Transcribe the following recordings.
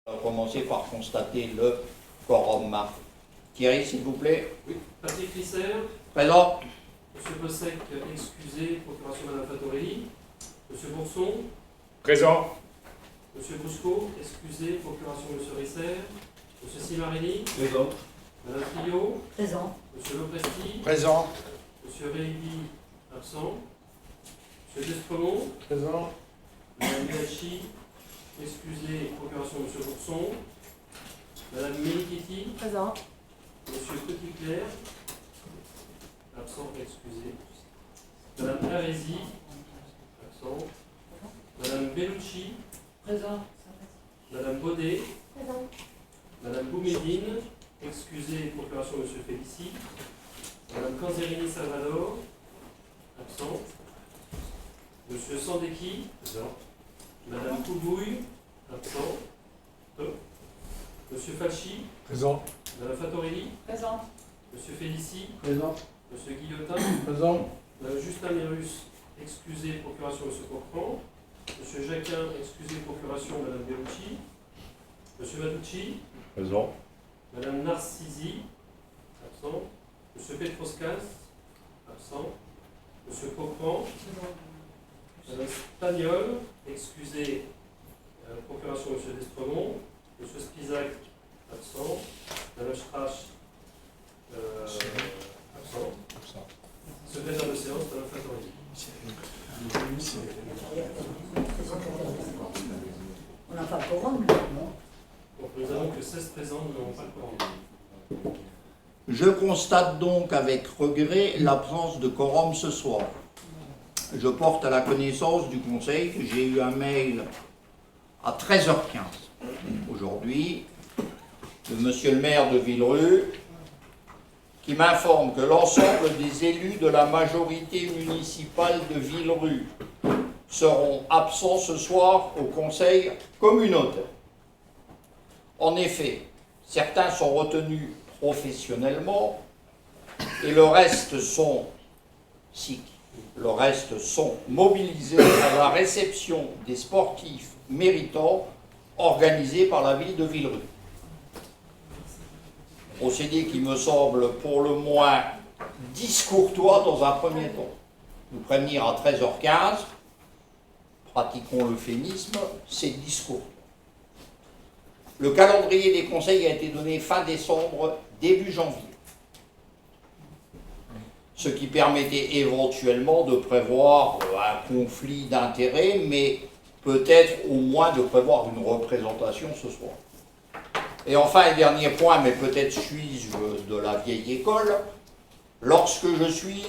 On va commencer par constater le quorum. Thierry, s'il vous plaît. Oui. Patrick Risser. Présent. Monsieur Bossec, excusé, procuration Madame Fatorelli. Monsieur Bourson. Présent. Monsieur Bousco, excusé, procuration Monsieur Risser. Monsieur Simarelli. Présent. Madame Trio. Présent. Monsieur Lopresti. Présent. Monsieur Réilly, absent. Monsieur Despremont. Présent. Madame Biachi, excusé, procuration Monsieur Bourson. Madame Menikiti. Présent. Monsieur Petitclerc, absent, excusé. Madame Arési, absent. Madame Bellucci. Présent. Madame Baudet. Présent. Madame Boumedine, excusée, procuration Monsieur Félicie. Madame Canzerini Salvador, absent. Monsieur Sandeki, présent. Madame Coubouille, absent. Monsieur Falchi, Présent. Madame Fatorelli, Présent. Monsieur Félicie, Présent. Monsieur Guillotin, Présent. Madame Justin Mérus, excusée, procuration Monsieur Coquerand. Monsieur Jacquin, excusée, procuration Madame Bellucci. Monsieur Maducci, Présent. Madame Narcisi, absent. Monsieur Petroscas, absent. Monsieur Coquerand. Madame Spagnol, excusée, procuration Monsieur Despremont. Monsieur Spisac, absent. Madame Strach, absent. Secrétaire de séance, Madame Fatorelli. On n'a pas le quorum, non? Donc nous avons que 16 présents, nous n'avons pas le quorum. Je constate donc avec regret l'absence de quorum ce soir. Je porte à la connaissance du Conseil que j'ai eu un mail à 13h15 aujourd'hui de Monsieur le maire de Villerue qui m'informe que l'ensemble des élus de la majorité municipale de Villerue seront absents ce soir au Conseil communautaire. En effet, certains sont retenus professionnellement et le reste sont mobilisés à la réception des sportifs méritants organisée par la ville de Villerue. Procédé qui me semble pour le moins discourtois dans un premier temps. Nous prévenir à 13h15, pratiquons l'euphémisme, c'est discourtois. Le calendrier des conseils a été donné fin décembre, début janvier. Ce qui permettait éventuellement de prévoir un conflit d'intérêts, mais peut-être au moins de prévoir une représentation ce soir. Et enfin, un dernier point, mais peut-être suis-je de la vieille école, lorsque je suis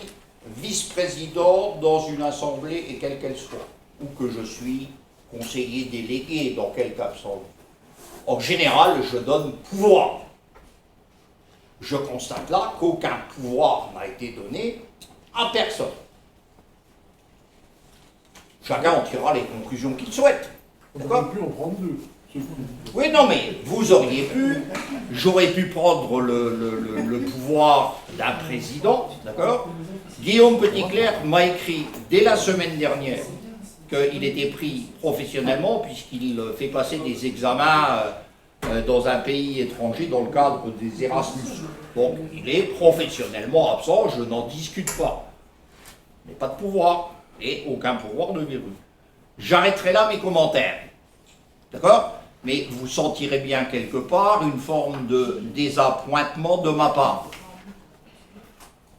vice-président dans une assemblée, et quelle qu'elle soit, ou que je suis conseiller délégué dans quelque assemblée, en général, je donne pouvoir. Je constate là qu'aucun pouvoir n'a été donné à personne. Chacun en tirera les conclusions qu'il souhaite. On aurait pu en prendre deux. Oui, non, mais vous auriez pu, j'aurais pu prendre le pouvoir d'un président, d'accord? Guillaume Petitclerc m'a écrit dès la semaine dernière qu'il était pris professionnellement puisqu'il fait passer des examens dans un pays étranger dans le cadre des Erasmus. Donc, il est professionnellement absent, je n'en discute pas. Mais pas de pouvoir, et aucun pouvoir de Villerue. J'arrêterai là mes commentaires. D'accord? Mais vous sentirez bien quelque part une forme de désappointement de ma part.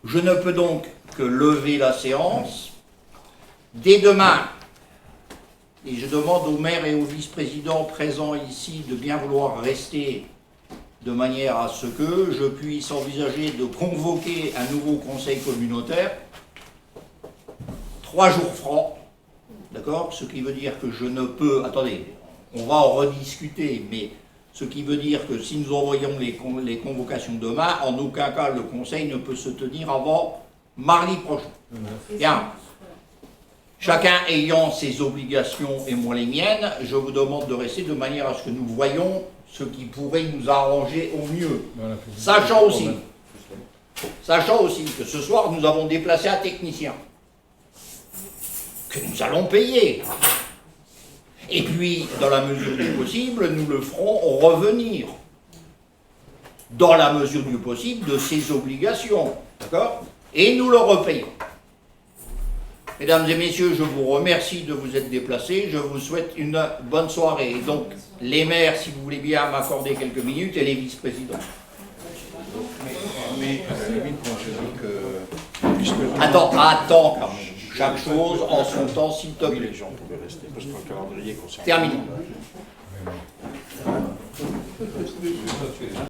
Je ne peux donc que lever la séance. Dès demain, et je demande au maire et au vice-président présents ici de bien vouloir rester de manière à ce que je puisse envisager de convoquer un nouveau conseil communautaire, 3 jours francs, d'accord? Ce qui veut dire que je ne peux... Attendez, on va en rediscuter, mais ce qui veut dire que si nous envoyons les convocations demain, en aucun cas le conseil ne peut se tenir avant mardi prochain. Bien. Chacun ayant ses obligations et moi les miennes, je vous demande de rester de manière à ce que nous voyions ce qui pourrait nous arranger au mieux. Sachant aussi que ce soir nous avons déplacé un technicien que nous allons payer Et puis, dans la mesure du possible, nous le ferons revenir, dans la mesure du possible, de ses obligations. D'accord? Et nous le repayons. Mesdames et messieurs, je vous remercie de vous être déplacés. Je vous souhaite une bonne soirée. Et donc, les maires, si vous voulez bien m'accorder quelques minutes, et les vice-présidents. Mais à la limite, moi je dis que. Attends, Carmen. Chaque chose en son temps, s'il te plaît. Les gens pouvaient rester parce que le calendrier concerne. Terminé.